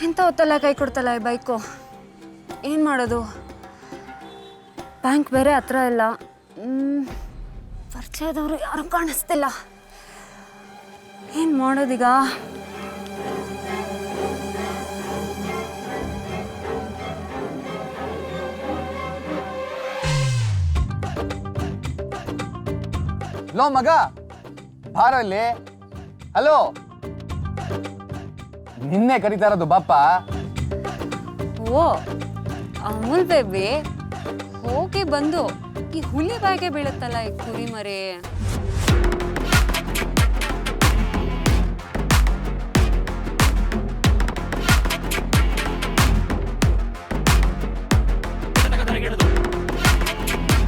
ಎಂತ ಹೊತ್ತಲ್ಲ ಕೈ ಕೊಡ್ತಲ್ಲ ಈ ಬೈಕು. ಏನು ಮಾಡೋದು? ಬ್ಯಾಂಕ್ ಬೇರೆ ಹತ್ರ ಇಲ್ಲ. ಪರಿಚಯದವರು ಯಾರು ಕಾಣಿಸ್ತಿಲ್ಲ. ಏನು ಮಾಡೋದೀಗ? ಲೋ ಮಗ, ಬಾರೋ ಇಲ್ಲಿ. ಹಲೋ, ನಿನ್ನೆ ಕರೀತಾ ಇರೋದು ಬಾಪ. ಓ ಅಮೂಲ್ ಬೇಬಿ, ಹೋಗಿ ಬಂದು ಈ ಹುಲಿ ಬಾಯಿಗೆ ಬೀಳುತ್ತಲ್ಲ ಈ ಕುರಿ ಮರಿ.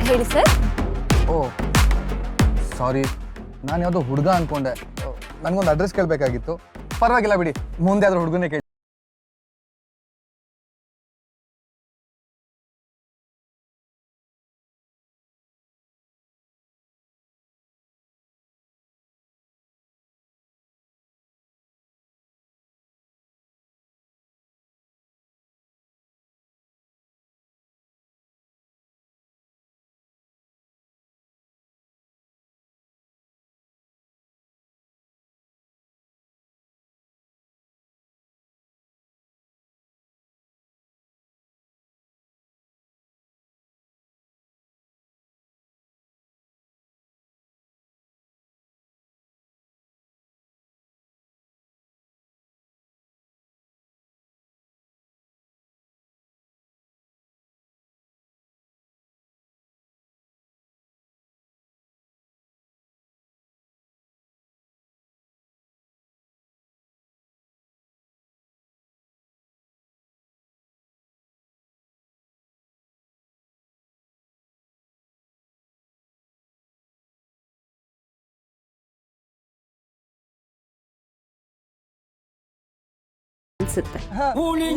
ಹೇಳಿ ಸರ್. ಓ ಸಾರಿ, ನಾನು ಯಾವುದೋ ಹುಡುಗ ಅನ್ಕೊಂಡೆ. ನನಗೊಂದು ಅಡ್ರೆಸ್ ಕೇಳಬೇಕಾಗಿತ್ತು. ಪರವಾಗಿಲ್ಲ ಬಿಡಿ, ಮುಂದೆ ಆದ್ರೂ ಹುಡುಗನೇ ಕೇಳಿ.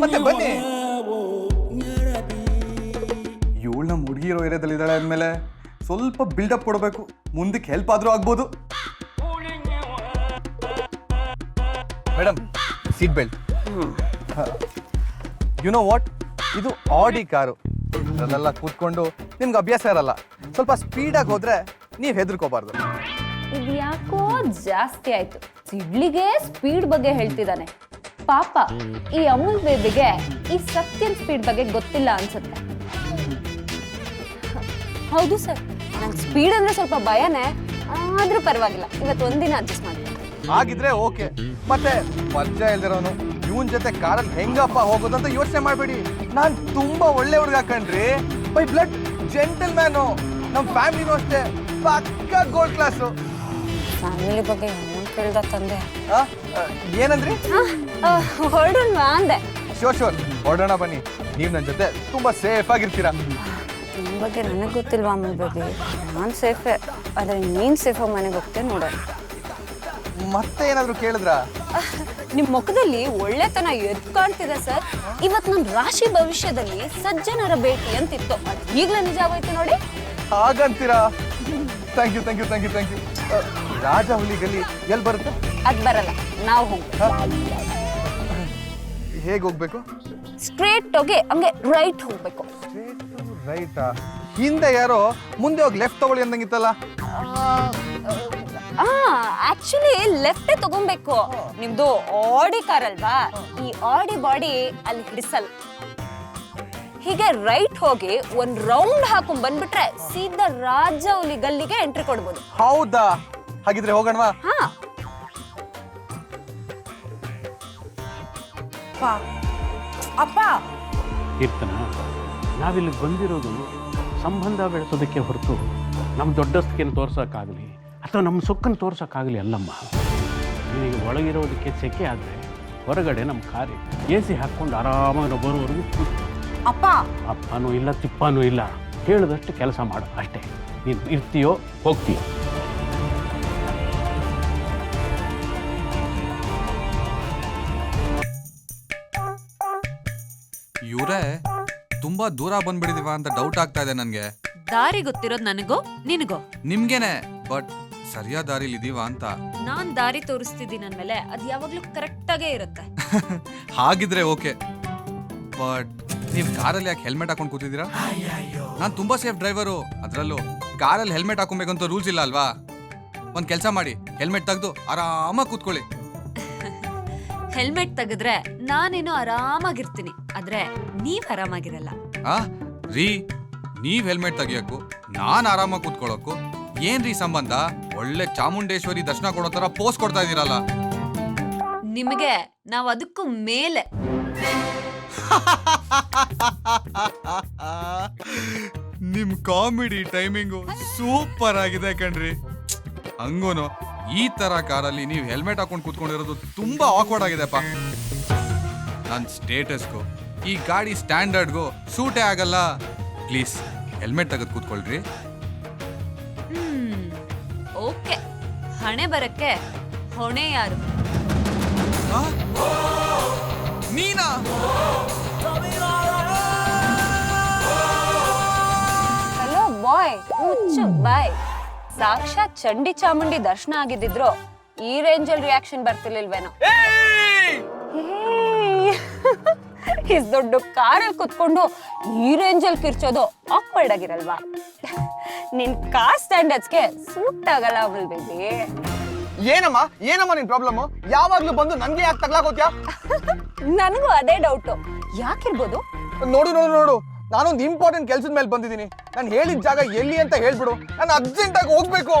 ಮತ್ತೆ ಬನ್ನಿ. ಇವಳು ನಮ್ಮ ಹುಡುಗಿರೋ ಏರಿಯಾದಲ್ಲಿದ್ದಾಳೆ ಅಂದಮೇಲೆ ಸ್ವಲ್ಪ ಬಿಲ್ಡಪ್ ಕೊಡಬೇಕು. ಮುಂದಕ್ಕೆ ಹೆಲ್ಪ್ ಆದ್ರೂ ಆಗ್ಬೋದು. Madam, seat belt. You know what, ಇದು ಆಡಿ ಕಾರು. ಅದನ್ನೆಲ್ಲ ಕೂತ್ಕೊಂಡು ನಿಮ್ಗೆ ಅಭ್ಯಾಸ ಇರಲ್ಲ. ಸ್ವಲ್ಪ ಸ್ಪೀಡಾಗಿ ಹೋದ್ರೆ ನೀವು ಹೆದರ್ಕೋಬಾರ್ದು. ಇದು ಯಾಕೋ ಜಾಸ್ತಿ ಆಯ್ತು. ಸಿಡ್ಲಿಗೆ ಸ್ಪೀಡ್ ಬಗ್ಗೆ ಹೇಳ್ತಿದ್ದಾನೆ. ಪಾಪ ಈ ಅಮೂಲ್ ಬೇಬಿಗೆ ಈ ಸತ್ಯನ್ ಸ್ಪೀಡ್ ಬಗ್ಗೆ ಗೊತ್ತಿಲ್ಲ ಅನ್ಸುತ್ತೆ. ಹೌದು ಸರ್, ನಂಗೆ ಸ್ಪೀಡ್ ಅಂದ್ರೆ ಸ್ವಲ್ಪ ಭಯನೇ. ಆದ್ರೂ ಪರವಾಗಿಲ್ಲ, ಇವತ್ತು ಒಂದಿನ ಅಡ್ಜಸ್ಟ್ ಮಾಡ್ತೀನಿ. ಆಗಿದ್ರೆ ಓಕೆ. ಮತ್ತೆ ಪರಿಚಯ ಇಲ್ದಿರೋನು ಇವನ್ ಜೊತೆ ಕಾರಲ್ಲಿ ಹೆಂಗಪ್ಪ ಹೋಗೋದಂತ ಯೋಚನೆ ಮಾಡಬೇಡಿ. ನಾನ್ ತುಂಬಾ ಒಳ್ಳೆ ಹುಡುಗ ಕಣ್ರಿ. By blood gentle man. ನಮ್ಮ ಫ್ಯಾಮಿಲಿನೂ ಅಷ್ಟೇ ಪಕ್ಕಾ ಗೋಲ್ಡ್ ಕ್ಲಾಸು. ಫ್ಯಾಮಿಲಿ ಬಗ್ಗೆ ಕೇಳ್ದ ತಂದೆ. ಏನಂದ್ರಿ? ಹೊರಡೋಣ ಅಂದೆ. ಶೋರ್ ಹೊರಡೋಣ ಬನ್ನಿ. ನೀವು ನನ್ನ ಜೊತೆ ತುಂಬಾ ಸೇಫ್ ಆಗಿರ್ತೀರಾ. ನಿಮ್ಮ ಬಗ್ಗೆ ನನಗೆ ಗೊತ್ತಿಲ್ವಾ ಅಮೂಲ್ ಬೇಬಿ? ನಾನು ಸೇಫೇ, ಆದರೆ ನೀನು ಸೇಫಾಗಿ ಮನೆಗೆ ಹೋಗ್ತೇನೆ ನೋಡೋಣ. ಮತ್ತೆ ಏನಾದ್ರು ಕೇಳಿದ್ರಾ? ನಿಮ್ಮ ಮುಖದಲ್ಲಿ ಒಳ್ಳೆತನ ಎದ್ದು ಕಾಣ್ತಿದೆ ಸರ್. ಇವತ್ತು ನಮ್ಮ ರಾಶಿ ಭವಿಷ್ಯದಲ್ಲಿ ಸಜ್ಜನರ ಭೇಟಿ ಅಂತಿತ್ತು. ಅದು ಈಗಲೇ ನಿಜ ಆಗೋಯ್ತು ನೋಡಿ. ಹಾಗಂತೀರಾ? Thank you. ರಾಜ ಹುಲಿ ಗಲ್ಲಿ ಎಲ್ಲಿ ಬರುತ್ತೆ? ಅದು ಬರಲ್ಲ, ನಾವು ಹೋಗ್ಬೇಕು. ಹೇಗೆ ಹೋಗ್ಬೇಕು? ಸ್ಟ್ರೇಟ್ ಹೋಗಿ ಹಂಗೆ ರೈಟ್ ಹೋಗ್ಬೇಕು. ರೈಟಾ? ಹಿಂದೆ ಯಾರೋ ಮುಂದೆ ಹೋಗಿ ಲೆಫ್ಟ್ ತಗೊಳ್ಳಿ ಅಂದಂಗಿತ್ತಲ್ಲ. ಆಕ್ಚುಲಿ ಲೆಫ್ಟ್ ತಗೊಬೇಕು. ನಿಮ್ದು ಆಡಿ ಕಾರ್ ಅಲ್ವಾ, ಈ ಆಡಿ ಬಾಡಿ ಅಲ್ಲಿ ಹಿಡಿಸಲ್ಲ. ಹೀಗೆ ರೈಟ್ ಹೋಗಿ ಒಂದ್ ರೌಂಡ್ ಹಾಕೊಂಡ್ ಬಂದ್ಬಿಟ್ರೆ ಸೀದಾ ರಾಜ ಹುಲಿ ಗಲ್ಲಿಗೆ ಎಂಟ್ರಿ ಕೊಡ್ಬೋದು. ಹೌದಾ? ಹಾಗಿದ್ರೆ ಹೋಗೋಣವಾ? ಹಾ. ಅಪ್ಪ, ಕೀರ್ತನ, ನಾವಿಲ್ಲಿ ಬಂದಿರೋದು ಸಂಬಂಧ ಬೆಳೆಸೋದಕ್ಕೆ ಹೊರತು ನಮ್ಮ ದೊಡ್ಡಸ್ತಿಗೆನ ತೋರ್ಸೋಕ್ಕಾಗಲಿ ಅಥವಾ ನಮ್ಮ ಸೊಕ್ಕನ್ನು ತೋರ್ಸೋಕ್ಕಾಗಲಿ ಅಲ್ಲಮ್ಮ. ನಿನಗೆ ಒಳಗಿರೋದಕ್ಕೆ ಸೆಕೆ ಆದರೆ ಹೊರಗಡೆ ನಮ್ಮ ಕಾರಿ AC ಹಾಕ್ಕೊಂಡು ಆರಾಮಾಗಿ ನಾವು ಬರೋವರೆಗೂ ಅಪ್ಪ ಅಪ್ಪನೂ ಇಲ್ಲ ತಿಪ್ಪನೂ ಇಲ್ಲ, ಹೇಳಿದಷ್ಟು ಕೆಲಸ ಮಾಡು ಅಷ್ಟೇ. ನೀನು ಇರ್ತೀಯೋ ಹೋಗ್ತೀಯೋ. ಇವರೇ ತುಂಬಾ ದೂರ ಬಂದ್ಬಿಡಿದೀವ ಅಂತ ಡೌಟ್ ಆಗ್ತಾ ಇದೆ ನನ್ಗೆ. ದಾರಿ ಗೊತ್ತಿರೋದು ನನಗೋ ನಿನಗೋ? ನಿಮ್ಗೇನೆ, ಬಟ್ ಸರಿಯಾದ ದಾರಿಲಿ ಇದೀವ ಅಂತ. ನಾನ್ ದಾರಿ ತೋರಿಸ್ತಿದ್ದೀನಿ ಅಂದ್ಮೇಲೆ ಅದು ಯಾವಾಗ್ಲೂ ಕರೆಕ್ಟ್ ಆಗೇ ಇರುತ್ತೆ. ಹಾಗಿದ್ರೆ ಓಕೆ, ಬಟ್ ನೀವು ಕಾರಲ್ಲಿ ಯಾಕೆ ಹೆಲ್ಮೆಟ್ ಹಾಕೊಂಡು ಕೂತಿದ್ದೀರಾ? ನಾನು ತುಂಬಾ ಸೇಫ್ ಡ್ರೈವರು, ಅದರಲ್ಲೂ ಕಾರಲ್ಲಿ ಹೆಲ್ಮೆಟ್ ಹಾಕೊಬೇಕಂತ ರೂಲ್ಸ್ ಇಲ್ಲ ಅಲ್ವಾ? ಒಂದು ಕೆಲಸ ಮಾಡಿ, ಹೆಲ್ಮೆಟ್ ತೆಗೆದು ಆರಾಮಾಗಿ ಕೂತ್ಕೊಳ್ಳಿ. ಹೆಲ್ಮೆಟ್ ತೆಗೆದ್ರೆ ನಾನೇನೋ ಆರಾಮಾಗಿರ್ತೀನಿ, ಆದ್ರೆ ನೀವ್ ಆರಾಮಾಗಿರಲ್ಲ. ಆ ರೀ, ನೀವ್ ಹೆಲ್ಮೆಟ್ ತೆಗಿಯಕ್ಕೂ ನಾನು ಆರಾಮಾಗಿ ಕೂತ್ಕೊಳ್ಳೋಕ್ಕೂ ಏನ್ರೀ ಸಂಬಂಧ? ಒಳ್ಳೆ ಚಾಮುಂಡೇಶ್ವರಿ ದರ್ಶನ ಕೊಡೋ ತರ ಪೋಸ್ ಕೊಡ್ತಾ ಇದೀರಲ್ಲ. ನಿಮಗೆ ನಾವ್ ಅದಕ್ಕೂ ಮೇಲೆ. ನಿಮ್ ಕಾಮಿಡಿ ಟೈಮಿಂಗು ಸೂಪರ್ ಆಗಿದೆ ಕಣ್ರಿ. ಹಂಗೂನು ಈ ತರ ಕಾರಲ್ಲಿ ನೀವು ಹೆಲ್ಮೆಟ್ ಹಾಕೊಂಡು ಕೂತ್ಕೊಂಡಿರೋದು ತುಂಬಾ ಆಕ್ವರ್ಡ್ ಆಗಿದೆಪ್ಪ. ನನ್ನ ಸ್ಟೇಟಸ್ಗೂ ಈ ಗಾಡಿ ಸ್ಟ್ಯಾಂಡರ್ಡ್ಗೂ ಸೂಟೇ ಆಗಲ್ಲ. ಪ್ಲೀಸ್ ಹೆಲ್ಮೆಟ್ ತೆಗೆದು ಕೂತ್ಕೊಳ್ರಿ. ಓಕೆ, ಹಣೆ ಬರಕ್ಕೆ ಹೊಣೆ ಯಾರು? ಆ? ನೀನಾ? ಹಲೋ ಬಾಯ್, ಮುಚ್ಚು ಬಾಯ್. ಸಾಕ್ಷಾತ್ ಚಂಡಿ ಚಾಮುಂಡಿ ದರ್ಶನ ಆಗಿದ್ದಿದ್ರು ಈ ರೇಂಜಲ್ಲಿ ರಿಯಾಕ್ಷನ್ ಬರ್ತಿರ್ಲಿಲ್ವೇನೋ. ಇಸ್ ದೊಡ್ಡ ಕಾರಲ್ಲಿ ಕುತ್ಕೊಂಡು ಈ ರೇಂಜಲ್ಲಿ ಕಿರ್ಚೋದು ಆಕ್ವರ್ಡ್ ಆಗಿರಲ್ವಾ? ನಿನ್ ಕಾರ್ ಸ್ಟ್ಯಾಂಡರ್ಡ್ಸ್ಗೆ ಸೂಟ್ ಆಗಲ್ಲ ಅಮಲ್ ಬೇಬಿ. ಏನಮ್ಮ ನಿನ್ ಪ್ರಾಬ್ಲಮ್? ಯಾವಾಗ್ಲೂ ಬಂದು ನನ್ಗೆ ಯಾಕೆ ತಗ್ಲಾಕೋತ್ಯಾ? ನನಗೂ ಅದೇ ಡೌಟು, ಯಾಕಿರ್ಬೋದು? ನೋಡು, ನಾನೊಂದು ಇಂಪಾರ್ಟೆಂಟ್ ಕೆಲ್ಸದ ಮೇಲೆ ಬಂದಿದ್ದೀನಿ. ನಾನು ಹೇಳಿದ ಜಾಗ ಎಲ್ಲಿ ಅಂತ ಹೇಳ್ಬಿಡು, ನಾನು ಅರ್ಜೆಂಟ್ ಆಗಿ ಹೋಗ್ಬೇಕು.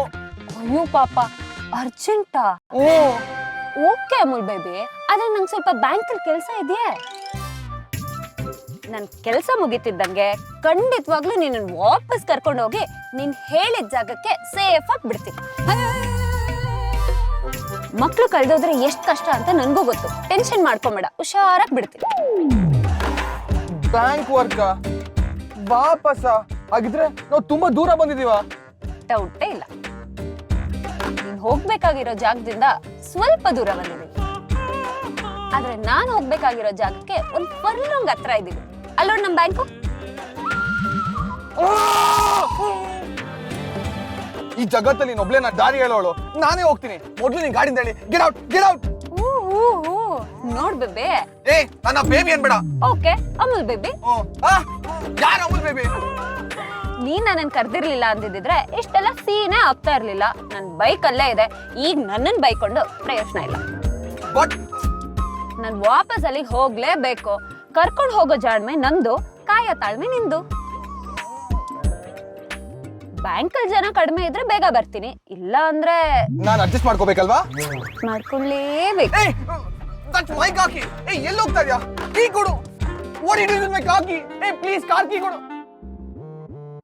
ಅಯ್ಯೋ ಪಾಪ, ಅರ್ಜೆಂಟಾ? ಓಕೆ ಅಮುಲ್ ಬೇಬಿ, ಆದ್ರೆ ನಂಗೆ ಸ್ವಲ್ಪ ಬ್ಯಾಂಕಲ್ಲಿ ಕೆಲಸ ಇದೆಯೇ. ನನ್ ಕೆಲಸ ಮುಗಿತಿದ್ದಂಗೆ ಖಂಡಿತವಾಗ್ಲೂ ನಿನ್ನ ವಾಪಸ್ ಕರ್ಕೊಂಡು ಹೋಗಿ ನೀನ್ ಹೇಳಿದ ಜಾಗಕ್ಕೆ ಸೇಫ್ ಆಗಿ ಬಿಡ್ತೀನಿ. ಮಕ್ಳು ಕಳ್ದೋದ್ರೆ ಎಷ್ಟ್ ಕಷ್ಟ ಅಂತ ನನ್ಗೂ ಗೊತ್ತು, ಟೆನ್ಷನ್ ಮಾಡ್ಕೊಂಬೇಡ, ಹುಷಾರಾಗಿ ಬಿಡ್ತೀನಿ. ಬ್ಯಾಂಕ್ ವರ್ಕ ವಾಪಸ ಆಗಿದ್ರೆ ನಾವು ತುಂಬಾ ದೂರ ಬಂದಿದೀವ. ಡೌಟೇ ಇಲ್ಲ, ನೀನ್ ಹೋಗ್ಬೇಕಾಗಿರೋ ಜಾಗದಿಂದ ಸ್ವಲ್ಪ ದೂರ ಬಂದಿದ್ದೀನಿ. ಆದ್ರೆ ನಾನ್ ಹೋಗ್ಬೇಕಾಗಿರೋ ಜಾಗಕ್ಕೆ ಒಂದ್ ಫರ್ಲಾಂಗ್ ಹತ್ರ ಇದೀವಿ. ಅಲ್ಲೋಡ್ ನಮ್ ಬ್ಯಾಂಕು. ಈ ಜಗತ್ತಲ್ಲಿ ಒಬ್ಳೆ ನಾ ದಾರಿ ಹೇಳೋಳು, ನಾನೇ ಹೋಗ್ತೀನಿ. ಮೊದ್ಲು ನೀನ್ ಗಾಡಿಯಿಂದ ಹೇಳಿ ಗೆಟ್ ಔಟ್ ಗೆಟ್ ಔಟ್. ನೋಡ್ ಬೇಬಿ. ಏ ನನ್ನ ಬೇಬಿ ಅನ್ಬೇಡ. Okay Amul baby. ಯಾರು ಅಮುಲ್ ಬೇಬಿ? ನೀನ್ ನನ್ನನ್ ಕರ್ದಿರ್ಲಿಲ್ಲ ಅಂದಿದ್ರೆ ಇಷ್ಟೆಲ್ಲ ಸೀನೇ ಆಗ್ತಾ ಇರ್ಲಿಲ್ಲ. ನನ್ ಬೈಕ್ ಅಲ್ಲೇ ಇದೆ, ಈಗ ನನ್ನನ್ ಬೈಕೊಂಡು ಪ್ರಯೋಜನ ಇಲ್ಲ. ನಾನ್ ವಾಪಸ್ ಅಲ್ಲಿಗೆ ಹೋಗ್ಲೇಬೇಕು. ಕರ್ಕೊಂಡು ಹೋಗೋ ಜಾಣ್ಮೆ ನಂದು, ಕಾಯೋ ತಾಳ್ಮೆ ನಿಂದು. ಬ್ಯಾಂಕಲ್ಲಿ ಜನ ಕಡಿಮೆ ಇದ್ರೆ ಬೇಗ ಬರ್ತೀನಿ, ಇಲ್ಲ ಅಂದ್ರೆ ನಾನು ಅಡ್ಜಸ್ಟ್ ಮಾಡ್ಕೋಬೇಕಲ್ವಾ? ಮಾಡ್ಕೊಳ್ಳೇಬೇಕು. ಮೈ ಕಾಕಿ, ಎಲ್ಲಿ ಹೋಗ್ತಾ ಇದ್ಯಾ? ಕೀ ಕೊಡು. What it is my khaki? Please car key ಕೊಡು.